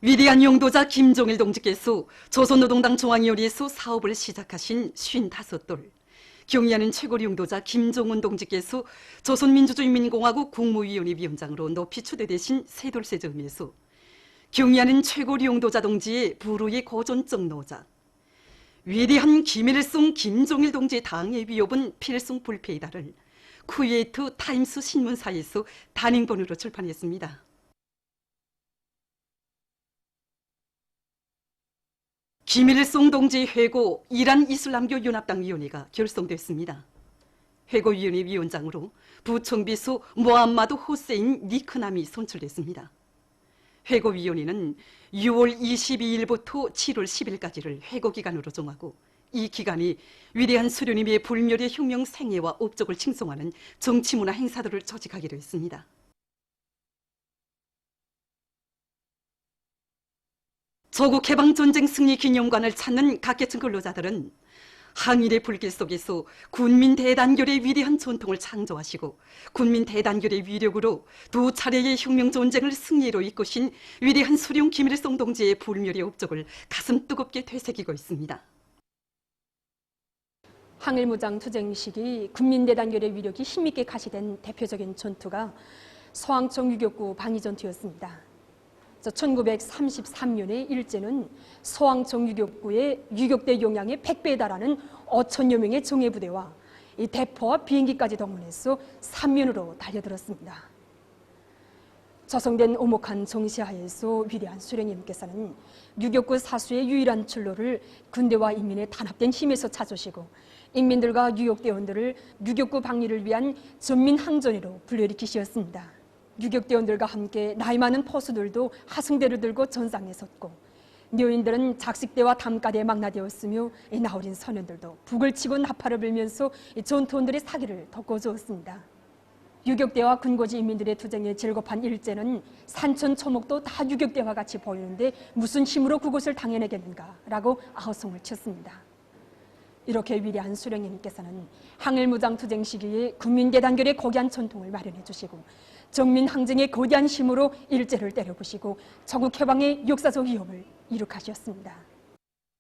위대한 용도자 김종일 동지께서 조선노동당 중앙위원회에서 사업을 시작하신 55돌, 경의하는 최고 용도자 김종훈 동지께서 조선민주주의인민공화국 국무위원회 위원장으로 높이 추대되신 세돌세점에서 경의하는 최고 용도자 동지의 불후의 고존적 노자, 위대한 김일성 김종일 동지의 당의 위협은 필승불패이다를 쿠웨이트 타임스 신문사에서 단행본으로 출판했습니다. 김일성 동지 회고 이란 이슬람교 연합당 위원회가 결성됐습니다. 회고위원회 위원장으로 부총비수 모함마드 호세인 니크남이 선출됐습니다. 회고위원회는 6월 22일부터 7월 10일까지를 회고기간으로 정하고 이 기간이 위대한 수련님의 불멸의 혁명 생애와 업적을 칭송하는 정치문화 행사들을 조직하기로 했습니다. 조국 해방전쟁 승리 기념관을 찾는 각계층 근로자들은 항일의 불길 속에서 군민 대단결의 위대한 전통을 창조하시고 군민 대단결의 위력으로 두 차례의 혁명 전쟁을 승리로 이끄신 위대한 수령 김일성 동지의 불멸의 업적을 가슴 뜨겁게 되새기고 있습니다. 항일무장 투쟁 시기 군민대단결의 위력이 힘있게 가시된 대표적인 전투가 서항청 유격구 방위전투였습니다. 1933년에 일제는 서항청 유격구의 유격대 용량의 100배에 달하는 5천여 명의 정예부대와 이 대포와 비행기까지 동원해서 삼면으로 달려들었습니다. 조성된 오목한 정시하에서 위대한 수령님께서는 유격구 사수의 유일한 출로를 군대와 인민의 단합된 힘에서 찾으시고 인민들과 유격대원들을 유격구 방위를 위한 전민항전으로 불러일으키셨습니다. 유격대원들과 함께 나이 많은 포수들도 하승대를 들고 전상에 섰고 묘인들은 작식대와 담가대에 망라되었으며 나어린 소년들도 북을 치고 나팔을 불면서 전투원들의 사기를 덮어주었습니다. 유격대와 군고지 인민들의 투쟁에 즐겁한 일제는 산천 초목도 다 유격대와 같이 보이는데 무슨 힘으로 그곳을 당해내겠는가 라고 아우성을 쳤습니다. 이렇게 위대한 수령님께서는 항일무장 투쟁 시기에 군민대단결의 고귀한 전통을 마련해 주시고 정민항쟁의 거대한 힘으로 일제를 때려부시고 조국 해방의 역사적 위협을 이룩하셨습니다.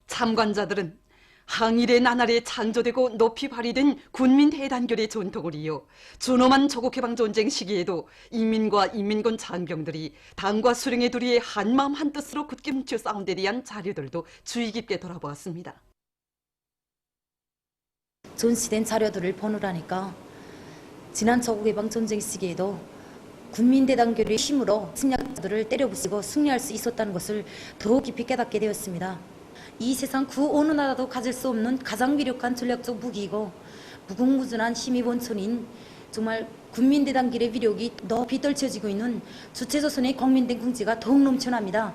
참관자들은 항일의 나날에 창조되고 높이 발휘된 군민대단결의 전통을 이어 준엄한 조국해방전쟁 시기에도 인민과 인민군 장병들이 당과 수령의 도리에 한마음 한뜻으로 굳게 뭉쳐 싸운 데 대한 자료들도 주의 깊게 돌아보았습니다. 전시된 자료들을 보느라니까 지난 조국해방전쟁 시기에도 군민대단결의 힘으로 침략자들을 때려부수고 승리할 수 있었다는 것을 더욱 깊이 깨닫게 되었습니다. 이 세상 그 어느 나라도 가질 수 없는 가장 위력한 전략적 무기이고 무궁무진한 힘의 원천인 정말 군민대단결의 위력이 높이 떨쳐지고 있는 주체조선의 국민된 궁지가 더욱 넘쳐납니다.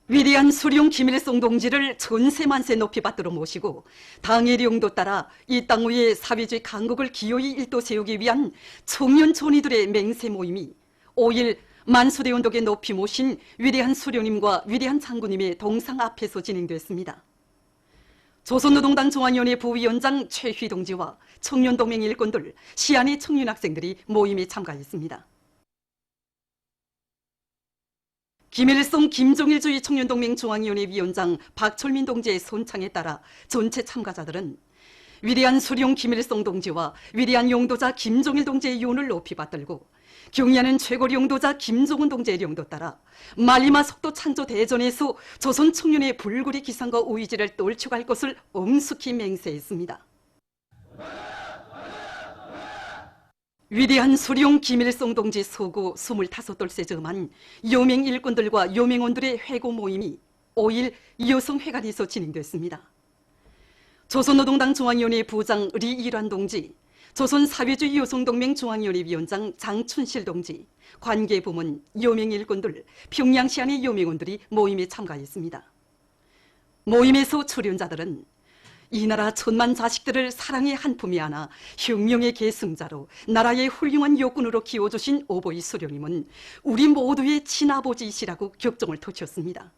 위대한 수령 김일성 동지를 전세만세 높이 받들어 모시고 당의 령도 따라 이 땅 위에 사회주의 강국을 기어이 일도 세우기 위한 청년 촌이들의 맹세 모임이 5일 만수대원독에 높이 모신 위대한 수령님과 위대한 장군님의 동상 앞에서 진행됐습니다. 조선노동당 중앙위원회 부위원장 최휘 동지와 청년동맹 일꾼들, 시안의 청년학생들이 모임에 참가했습니다. 김일성 김종일주의 청년동맹 중앙위원회 위원장 박철민 동지의 손창에 따라 전체 참가자들은 위대한 수령 김일성 동지와 위대한 용도자 김종일 동지의 유언을 높이 받들고 경의하는 최고 용도자 김종훈 동지의 령도 따라 말리마 속도 창조 대전에서 조선 청년의 불굴의 기상과 의지를 떨쳐갈 것을 엄숙히 맹세했습니다. 위대한 수령 김일성 동지 서고 25돌 저만 여맹 일꾼들과 여맹원들의 회고 모임이 5일 여성회관에서 진행됐습니다. 조선노동당 중앙위원회 부장 리일환 동지, 조선사회주의 여성동맹 중앙위원회 위원장 장춘실 동지, 관계부문, 여맹 일꾼들, 평양시안의 여맹원들이 모임에 참가했습니다. 모임에서 출연자들은 이 나라 천만 자식들을 사랑의 한 품에 안아 혁명의 계승자로 나라의 훌륭한 요꾼으로 키워주신 오보이 수령님은 우리 모두의 친아버지이시라고 격정을 토쳤습니다.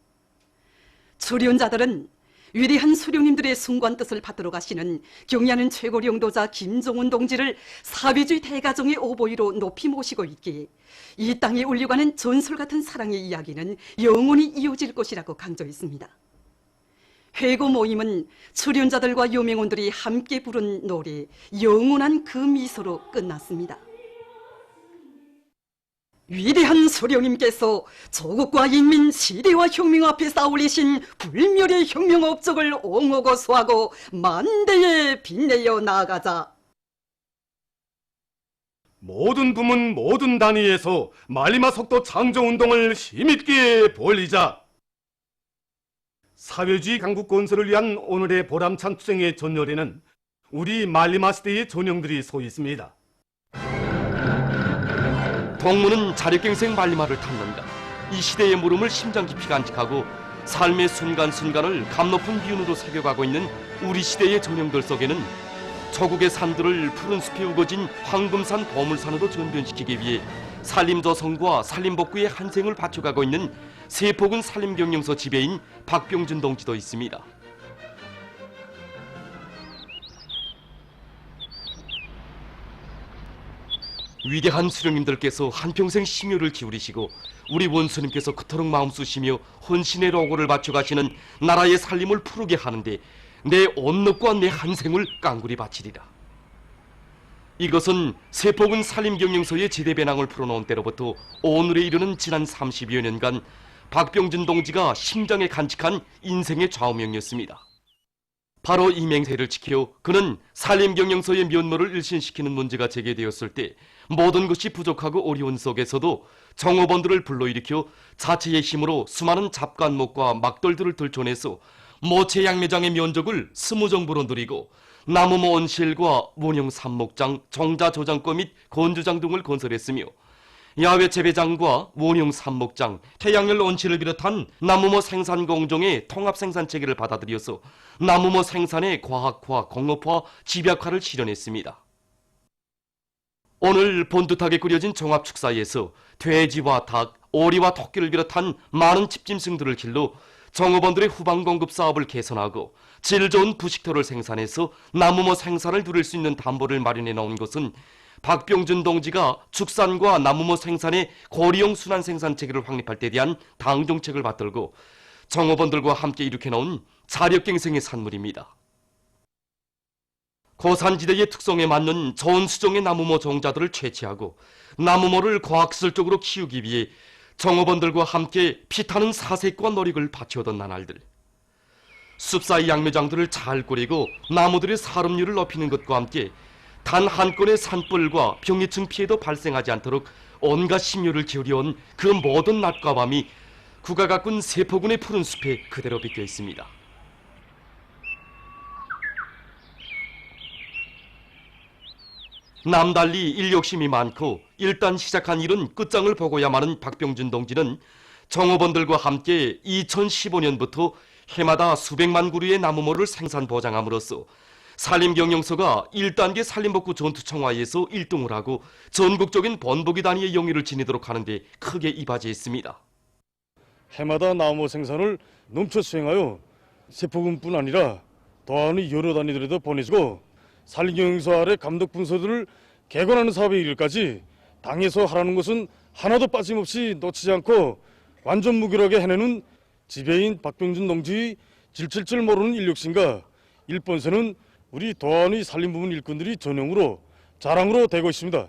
출연자들은 위대한 수령님들의 숭고한 뜻을 받들어 가시는 경야는 최고領導자 김종훈 동지를 사회주의 대가정의 오보이로 높이 모시고 있기에 이 땅에 울려가는 전설 같은 사랑의 이야기는 영원히 이어질 것이라고 강조했습니다. 회고 모임은 출연자들과 요명원들이 함께 부른 노래 영원한 그 미소로 끝났습니다. 위대한 수령님께서 조국과 인민 시대와 혁명 앞에 쌓아올리신 불멸의 혁명 업적을 옹호고 수하고 만대에 빛내어 나아가자. 모든 부문 모든 단위에서 말리마 속도 창조운동을 힘있게 벌이자. 사회주의 강국 건설을 위한 오늘의 보람찬 투쟁의 전열에는 우리 말리마 시대의 전형들이 서 있습니다. 동무는 자력갱생 말리마를 탔는가. 이 시대의 물음을 심장 깊이 간직하고 삶의 순간순간을 감높은 기운으로 새겨가고 있는 우리 시대의 전형들 속에는 조국의 산들을 푸른 숲이 우거진 황금산 보물산으로 전변시키기 위해 산림조성과 산림복구의 한 생을 바쳐가고 있는 세포군 산림경영서 지배인 박병준 동지도 있습니다. 위대한 수령님들께서 한평생 심혈을 기울이시고 우리 원수님께서 그토록 마음 쓰시며 헌신의 로고를 바쳐가시는 나라의 살림을 푸르게 하는데 내 온력과 내 한생을 깡그리 바치리라. 이것은 세포군 산림경영서의 지대배낭을 풀어놓은 때로부터 오늘에 이르는 지난 30여 년간 박병준 동지가 심장에 간직한 인생의 좌우명이었습니다. 바로 이 맹세를 지켜 그는 산림경영서의 면모를 일신시키는 문제가 제기되었을 때 모든 것이 부족하고 어려운 속에서도 정업원들을 불러일으켜 자체의 힘으로 수많은 잡간목과 막돌들을 들춰내서 모체 양매장의 면적을 20정부로 늘리고 나무모 온실과 원형 삽목장, 정자 저장고 및 건조장 등을 건설했으며 야외 재배장과 원형 삽목장, 태양열 온실을 비롯한 나무모 생산 공정의 통합 생산 체계를 받아들여서 나무모 생산의 과학화, 공업화, 집약화를 실현했습니다. 오늘 본듯하게 꾸려진 종합축사에서 돼지와 닭, 오리와 토끼를 비롯한 많은 집짐승들을 길러 정업원들의 후방 공급 사업을 개선하고 질 좋은 부식토를 생산해서 나무모 생산을 누릴 수 있는 담보를 마련해 놓은 것은 박병준 동지가 축산과 나무모 생산의 고리용 순환 생산 체계를 확립할 때 대한 당정책을 받들고 정업원들과 함께 일으켜 놓은 자력갱생의 산물입니다. 고산지대의 특성에 맞는 좋은 수종의 나무모 종자들을 채취하고 나무모를 과학기술적으로 키우기 위해 정업원들과 함께 피타는 사색과 노력을 바쳐오던 나날들. 숲사이 양매장들을 잘 꾸리고 나무들의 사름률을 높이는 것과 함께 단 한 건의 산불과 병해충 피해도 발생하지 않도록 온갖 심혈을 기울여온 그 모든 낮과 밤이 국가 가꾼 세포군의 푸른 숲에 그대로 비껴 있습니다. 남달리 일 욕심이 많고 일단 시작한 일은 끝장을 보고야마는 박병준 동지는 정업원들과 함께 2015년부터 해마다 수백만 그루의 나무모를 생산 보장함으로써 산림경영서가 1단계 산림복구 전투청화에서 1등을 하고 전국적인 번복이 단위의 영예를 지니도록 하는데 크게 이바지했습니다. 해마다 나무 생산을 넘쳐 수행하여 세포군뿐 아니라 더하는 여러 단위들에도 보내주고 산림경영서 아래 감독 분서들을 개관하는 사업의 일까지 당에서 하라는 것은 하나도 빠짐없이 놓치지 않고 완전 무결하게 해내는 지배인 박병준 동지의 질칠 줄 모르는 인력심과 일본서는 우리 도안의 산림부문 일꾼들이 전용으로 자랑으로 되고 있습니다.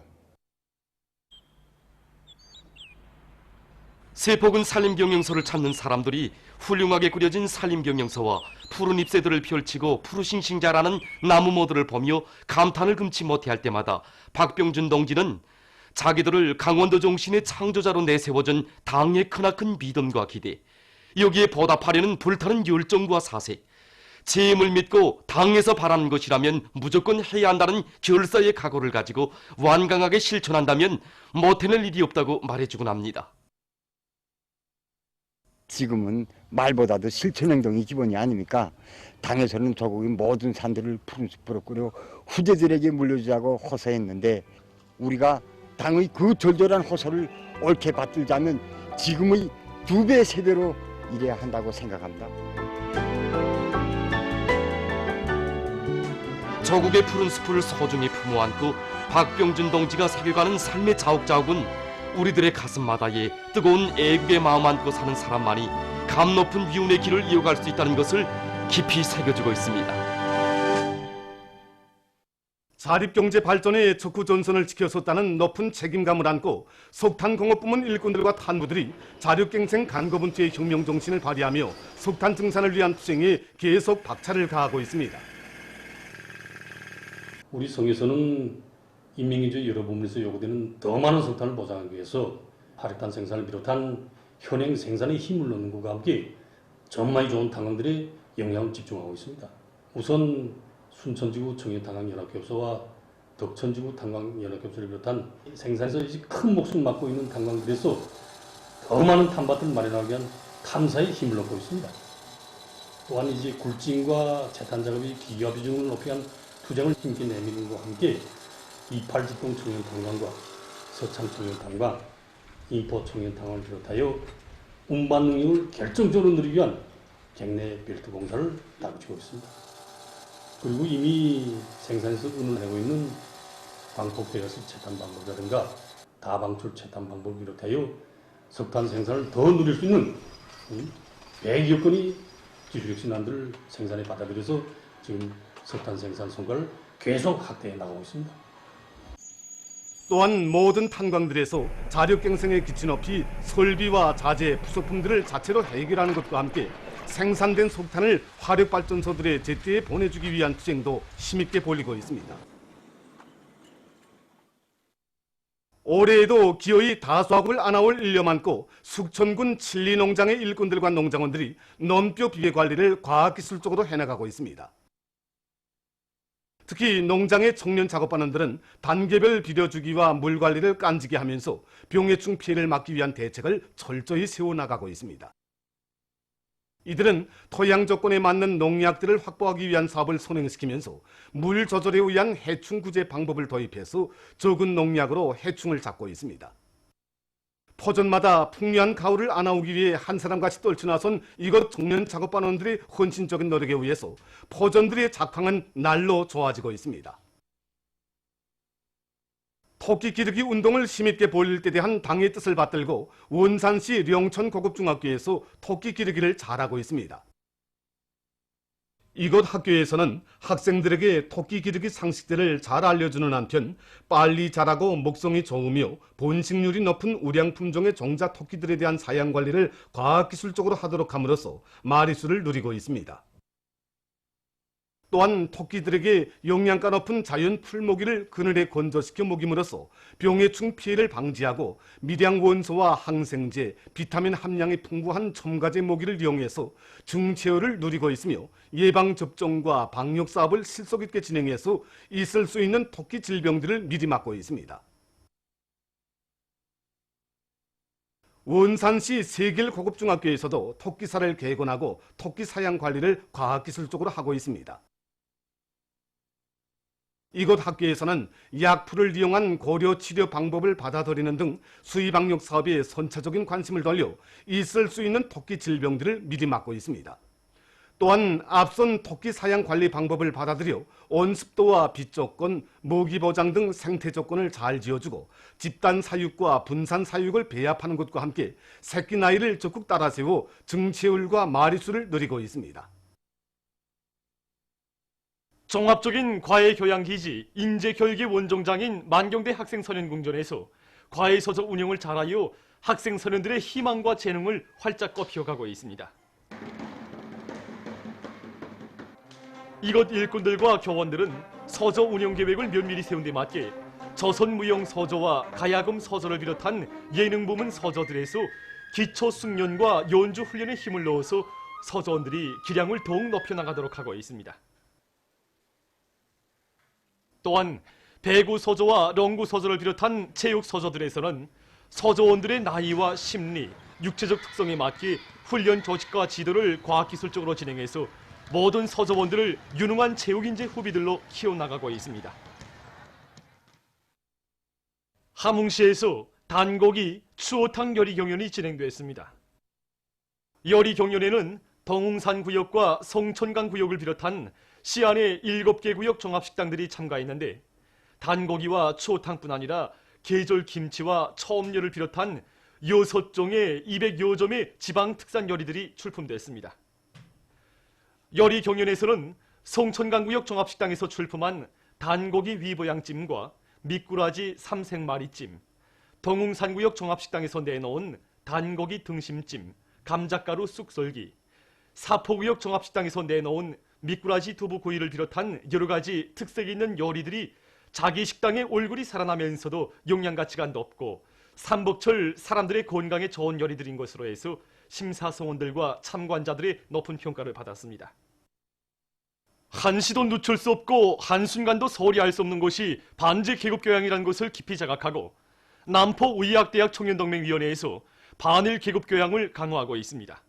세포군 산림경영서를 찾는 사람들이 훌륭하게 꾸려진 산림경영서와 푸른 잎새들을 펼치고 푸르싱싱 자라는 나무모들을 보며 감탄을 금치 못해 할 때마다 박병준 동지는 자기들을 강원도 정신의 창조자로 내세워준 당의 크나큰 믿음과 기대, 여기에 보답하려는 불타는 열정과 사색, 제 힘을 믿고 당에서 바라는 것이라면 무조건 해야 한다는 결사의 각오를 가지고 완강하게 실천한다면 못해낼 일이 없다고 말해주곤 합니다. 지금은 말보다도 실천 행동이 기본이 아닙니까? 당에서는 조국의 모든 산들을 푸른 숲으로 꾸려 후대들에게 물려주자고 호소했는데 우리가 당의 그 절절한 호소를 옳게 받들자면 지금의 2배, 3배로 일해야 한다고 생각합니다. 저국의 푸른 숲을 소중히 품어 안고 박병준 동지가 새겨가는 삶의 자욱자욱은 우리들의 가슴마다에 뜨거운 애국의 마음 안고 사는 사람만이 감 높은 위운의 길을 이어갈 수 있다는 것을 깊이 새겨주고 있습니다. 자립경제 발전의 적구 전선을 지켜섰다는 높은 책임감을 안고 석탄공업부문 일꾼들과 탄부들이 자력갱생 간거분투의 혁명정신을 발휘하며 석탄 증산을 위한 투쟁에 계속 박차를 가하고 있습니다. 우리 성에서는 인민경제 여러 부문에서 요구되는 더 많은 석탄을 보장하기 위해서 화력탄 생산을 비롯한 현행 생산에 힘을 넣는 것과 함께 전망이 좋은 탄광들의 영향을 집중하고 있습니다. 우선 순천지구 청해탄광연합협소와 덕천지구 탄광연합협소를 비롯한 생산에서 큰 몫을 맡고 있는 탄광들에서 더 많은 탄밭을 마련하기 위한 탐사에 힘을 넣고 있습니다. 또한 굴진과 채탄 작업이 기계화 비중을 높이 한 투쟁을 힘있게 내미는 것과 함께 이팔직동 청년탄광과 서창 청년탄광, 인포 청년탄광을 비롯하여 운반 능력을 결정적으로 늘리기 위한 객내 벨트 공사를 다루고 있습니다. 그리고 이미 생산에서 운을 내고 있는 광폭대가스 채탄 방법이라든가 다방출 채탄 방법을 비롯하여 석탄 생산을 더 누릴 수 있는 100여 건의 기술혁신안들을 생산에 받아들여서 지금 석탄 생산 성과를 계속 확대해 나가고 있습니다. 또한 모든 탄광들에서 자력갱생의 기치 높이 설비와 자재, 부속품들을 자체로 해결하는 것과 함께 생산된 석탄을 화력발전소들의 제때에 보내주기 위한 투쟁도 힘있게 벌이고 있습니다. 올해에도 기어이 다수학을 안아올 일념 안고 숙천군 칠리농장의 일꾼들과 농장원들이 논뼈 비계 관리를 과학기술적으로 해나가고 있습니다. 특히 농장의 청년 작업반원들은 단계별 비료주기와 물 관리를 깐지게 하면서 병해충 피해를 막기 위한 대책을 철저히 세워나가고 있습니다. 이들은 토양 조건에 맞는 농약들을 확보하기 위한 사업을 선행시키면서 물 조절에 의한 해충 구제 방법을 도입해서 적은 농약으로 해충을 잡고 있습니다. 포전마다 풍요한 가을을 안아오기 위해 한 사람같이 떨쳐나선 이곳 청년 작업반원들의 헌신적인 노력에 의해서 포전들의 작황은 날로 좋아지고 있습니다. 토끼 기르기 운동을 힘있게 벌일 때 대한 당의 뜻을 받들고 원산시 령천 고급중학교에서 토끼 기르기를 잘하고 있습니다. 이곳 학교에서는 학생들에게 토끼 기르기 상식들을 잘 알려주는 한편 빨리 자라고 먹성이 좋으며 번식률이 높은 우량 품종의 종자 토끼들에 대한 사양 관리를 과학기술적으로 하도록 함으로써 마리수를 누리고 있습니다. 또한 토끼들에게 영양가 높은 자연 풀모기를 그늘에 건조시켜 먹임으로써 병해충 피해를 방지하고 미량 원소와 항생제, 비타민 함량이 풍부한 첨가제 모기를 이용해서 중체어를 누리고 있으며 예방접종과 방역사업을 실속 있게 진행해서 있을 수 있는 토끼 질병들을 미리 막고 있습니다. 원산시 세길 고급중학교에서도 토끼살을 개건하고 토끼 사양 관리를 과학기술적으로 하고 있습니다. 이곳 학교에서는 약풀을 이용한 고려 치료 방법을 받아들이는 등 수의방역 사업에 선차적인 관심을 돌려 있을 수 있는 토끼 질병들을 미리 막고 있습니다. 또한 앞선 토끼 사양 관리 방법을 받아들여 온습도와 빛 조건, 모기 보장 등 생태 조건을 잘 지어주고 집단 사육과 분산 사육을 배합하는 것과 함께 새끼 나이를 적극 따라 세워 증체율과 마리수를 늘리고 있습니다. 종합적인 과외교양기지 인재교육의 원종장인 만경대 학생선연궁전에서 과외서적 운영을 잘하여 학생선연들의 희망과 재능을 활짝 꽃피워가고 있습니다. 이곳 일꾼들과 교원들은 서저 운영계획을 면밀히 세운 데 맞게 조선무용 서저와 가야금 서저를 비롯한 예능부문 서저들에서 기초 숙련과 연주 훈련에 힘을 넣어서 서저원들이 기량을 더욱 높여나가도록 하고 있습니다. 또한 배구 서저와 렁구 서저를 비롯한 체육 서저들에서는 서저원들의 나이와 심리, 육체적 특성에 맞게 훈련 조직과 지도를 과학기술적으로 진행해서 모든 서저원들을 유능한 체육인재 후비들로 키워나가고 있습니다. 함흥시에서 단고기 추어탕 요리 경연이 진행됐습니다. 요리 경연에는 동웅산 구역과 송천강 구역을 비롯한 시안의 7개 구역 종합식당들이 참가했는데 단고기와 추어탕뿐 아니라 계절 김치와 처음료를 비롯한 6종의 200여 점의 지방 특산 요리들이 출품됐습니다. 요리 경연에서는 송천강구역 종합식당에서 출품한 단고기 위보양찜과 미꾸라지 삼색마리찜, 동웅산구역 종합식당에서 내놓은 단고기 등심찜, 감자가루 쑥썰기, 사포구역 종합식당에서 내놓은 미꾸라지 두부구이를 비롯한 여러 가지 특색 있는 요리들이 자기 식당의 얼굴이 살아나면서도 영양가치가 높고 삼복철 사람들의 건강에 좋은 요리들인 것으로 해서 심사성원들과 참관자들의 높은 평가를 받았습니다. 한시도 늦출 수 없고 한순간도 소홀히 할 수 없는 것이 반제 계급교양이라는 것을 깊이 자각하고 남포의학대학 청년동맹위원회에서 반일 계급교양을 강화하고 있습니다.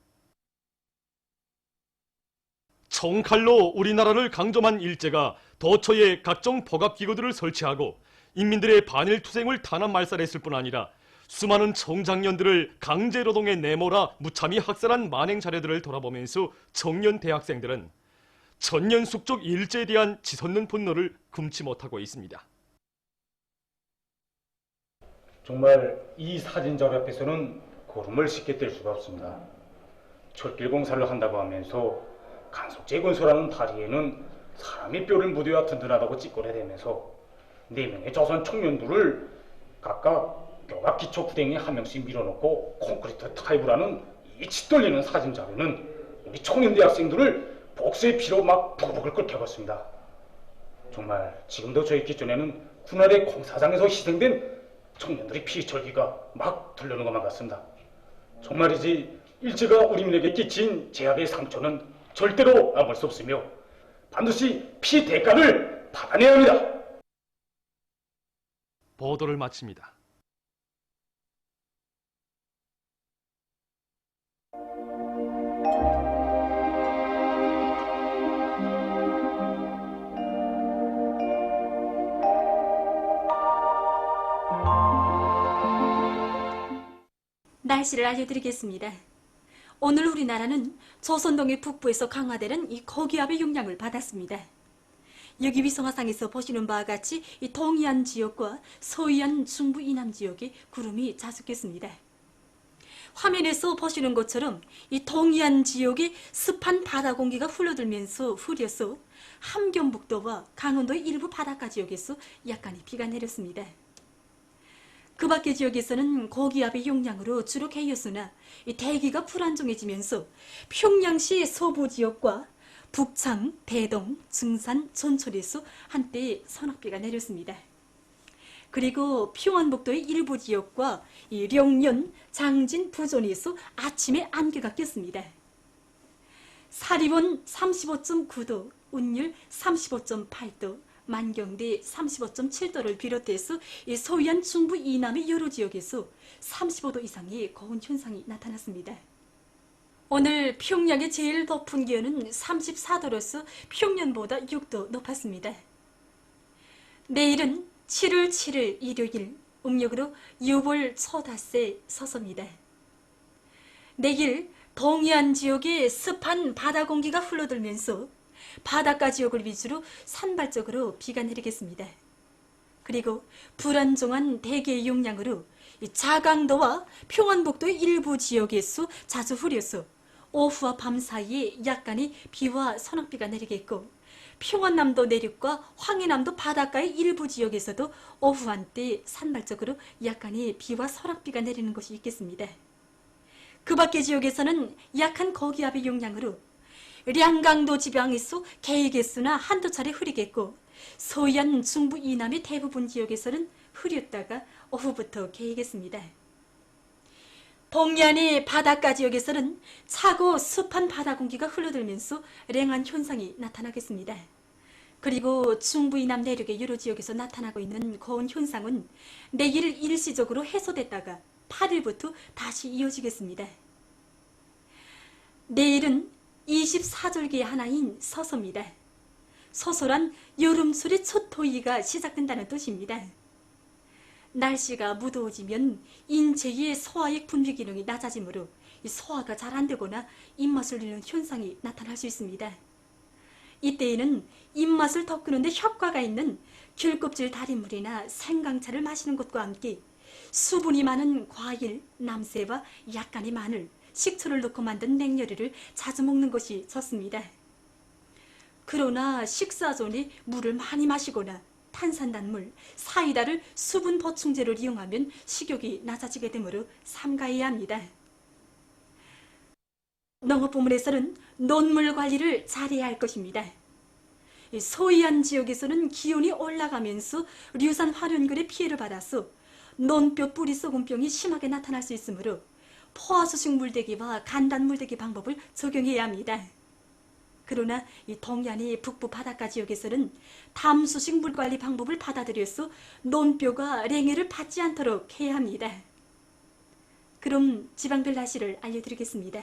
총칼로 우리나라를 강점한 일제가 도처에 각종 복합기구들을 설치하고 인민들의 반일 투쟁을 단합 말살했을 뿐 아니라 수많은 청장년들을 강제노동에 내몰아 무참히 학살한 만행 자료들을 돌아보면서 청년 대학생들은 천년 숙적 일제에 대한 치솟는 분노를 금치 못하고 있습니다. 정말 이 사진자료 앞에서는 고름을 쉽게 뗄 수가 없습니다. 철길 공사를 한다고 하면서 간속제 건설하는 다리에는 사람의 뼈를 묻어야 든든하다고 찌꺼내대면서 4명의 조선 청년들을 각각 뼈가 기초 구덩이에 한 명씩 밀어넣고 콘크리트 타입을 하는 이 짓돌리는 사진자료는 우리 청년 대학생들을 복수의 피로 막 부글부글 끓여봤습니다. 정말 지금도 저희 기존에는 군활의 공사장에서 희생된 청년들의 피철기가 막 들려오는 것만 같습니다. 정말이지 일제가 우리민에게 끼친 제약의 상처는 절대로 아물 수 없으며 반드시 피 대가를 받아내야 합니다. 보도를 마칩니다. 날씨를 알려드리겠습니다. 오늘 우리나라는 조선동해 북부에서 강화되는 이 고기압의 영향을 받았습니다. 여기 위성화상에서 보시는 바와 같이 이 동해안 지역과 서해안 중부 이남 지역에 구름이 자숙했습니다. 화면에서 보시는 것처럼 이 동해안 지역에 습한 바다 공기가 흘러들면서 흐려서 함경북도와 강원도의 일부 바닷가 지역에서 약간의 비가 내렸습니다. 그 밖의 지역에서는 고기압의 영향으로 주로 개였으나 대기가 불안정해지면서 평양시 서부 지역과 북창, 대동, 증산, 전철에서 한때 서낙비가 내렸습니다. 그리고 평안북도의 일부 지역과 령년, 장진, 부전에서 아침에 안개가 꼈습니다. 사리본 35.9도, 운율 35.8도, 만경대 35.7도를 비롯해서 서해안 중부 이남의 여러 지역에서 35도 이상의 고온 현상이 나타났습니다. 오늘 평양의 제일 높은 기온은 34도로서 평년보다 6도 높았습니다. 내일은 7월 7일 일요일 음력으로 6월 초닷새 서서입니다. 내일 동해안 지역에 습한 바다 공기가 흘러들면서 바닷가 지역을 위주로 산발적으로 비가 내리겠습니다. 그리고 불안정한 대기의 영향으로 자강도와 평안북도의 일부 지역에서 자주 흐려서 오후와 밤 사이에 약간의 비와 서낙비가 내리겠고 평안남도 내륙과 황해남도 바닷가의 일부 지역에서도 오후 한때 산발적으로 약간의 비와 서낙비가 내리는 것이 있겠습니다. 그 밖의 지역에서는 약한 고기압의 영향으로 량강도 지방에서 개개수나 한두 차례 흐리겠고 서해안 중부 이남의 대부분 지역에서는 흐렸다가 오후부터 개겠습니다. 동해안의 바닷가 지역에서는 차고 습한 바다 공기가 흘러들면서 랭한 현상이 나타나겠습니다. 그리고 중부 이남 내륙의 여러 지역에서 나타나고 있는 고온 현상은 내일 일시적으로 해소됐다가 8일부터 다시 이어지겠습니다. 내일은 24절기의 하나인 서서입니다. 서서란 여름철의 첫 토의가 시작된다는 뜻입니다. 날씨가 무더워지면 인체의 소화액 분비 기능이 낮아지므로 이 소화가 잘 안 되거나 입맛을 잃는 현상이 나타날 수 있습니다. 이때에는 입맛을 덮는 데 효과가 있는 귤껍질 달인물이나 생강차를 마시는 것과 함께 수분이 많은 과일, 남새와 약간의 마늘, 식초를 넣고 만든 냉요리를 자주 먹는 것이 좋습니다. 그러나 식사 전에 물을 많이 마시거나 탄산단물, 사이다를 수분 보충제로 이용하면 식욕이 낮아지게 되므로 삼가해야 합니다. 농업부문에서는 논물 관리를 잘해야 할 것입니다. 소이안 지역에서는 기온이 올라가면서 류산 화련글의 피해를 받아서 논뼈 뿌리 썩은병이 심하게 나타날 수 있으므로 포화수식 물대기와 간단 물대기 방법을 적용해야 합니다. 그러나 이 동해안의 북부 바닷가 지역에서는 담수식 물관리 방법을 받아들여서 논뼈가 랭해를 받지 않도록 해야 합니다. 그럼 지방별 날씨를 알려드리겠습니다.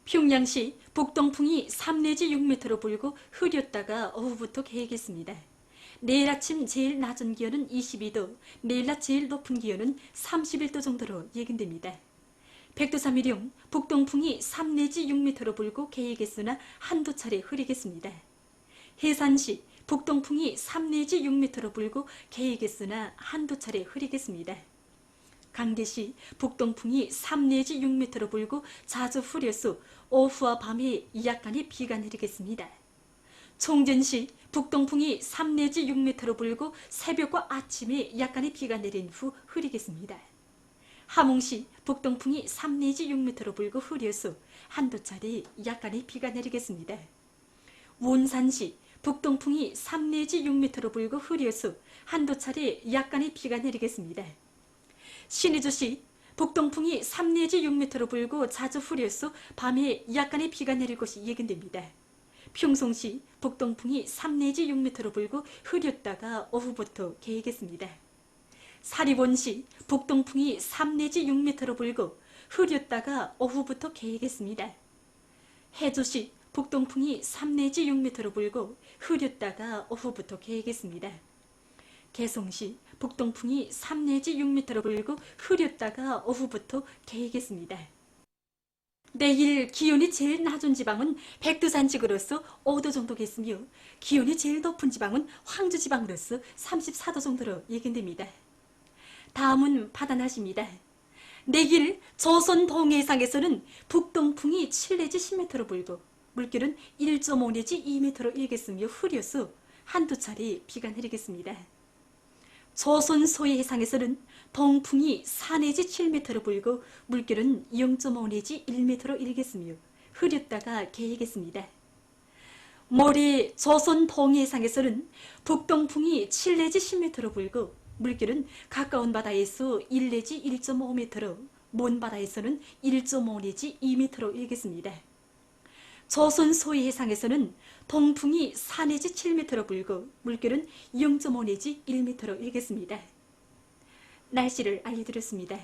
평양시 북동풍이 3 내지 6m로 불고 흐렸다가 오후부터 개겠습니다. 내일 아침 제일 낮은 기온은 22도, 내일 낮 제일 높은 기온은 31도 정도로 예견됩니다. 백두산미령 북동풍이 3 내지 6m로 불고 개겠으나 한두 차례 흐리겠습니다. 해산시 북동풍이 3 내지 6m로 불고 개겠으나 한두 차례 흐리겠습니다. 강계시 북동풍이 3 내지 6m로 불고 자주 흐려서 오후와 밤에 약간의 비가 내리겠습니다. 총전시 북동풍이 3 내지 6m로 불고 새벽과 아침에 약간의 비가 내린 후 흐리겠습니다. 함흥시 북동풍이 3 내지 6m로 불고 흐려서 한두 차례 약간의 비가 내리겠습니다. 원산시 북동풍이 3 내지 6m로 불고 흐려서 한두 차례 약간의 비가 내리겠습니다. 신의주시 북동풍이 3 내지 6m로 불고 자주 흐려서 밤에 약간의 비가 내릴 것이 예견됩니다. 평송시 북동풍이 3 내지 6m로 불고 흐렸다가 오후부터 개겠습니다. 사리본시 북동풍이 3 내지 6m로 불고 흐렸다가 오후부터 개겠습니다. 해주시 북동풍이 3 내지 6m로 불고 흐렸다가 오후부터 개겠습니다. 개송시 북동풍이 3 내지 6m로 불고 흐렸다가 오후부터 개겠습니다. 내일 기온이 제일 낮은 지방은 백두산 지구로서 5도 정도겠으며 기온이 제일 높은 지방은 황주 지방으로서 34도 정도로 예견됩니다. 다음은 바다 날씨입니다. 내일 조선 동해상에서는 북동풍이 7 내지 10m로 불고 물결은 1.5 내지 2m로 일겠으며 흐려서 한두 차례 비가 내리겠습니다. 조선 소해 해상에서는 동풍이 4 내지 7m로 불고 물결은 0.5 내지 1m로 일겠으며 흐렸다가 개겠습니다. 모레 조선 동해상에서는 북동풍이 7 내지 10m로 불고 물결은 가까운 바다에서 1 내지 1.5m로, 먼 바다에서는 1.5 내지 2m로 일겠습니다. 조선 소해 해상에서는 동풍이 4 내지 7m로 불고 물결은 0.5 내지 1m로 일겠습니다. 날씨를 알려드렸습니다.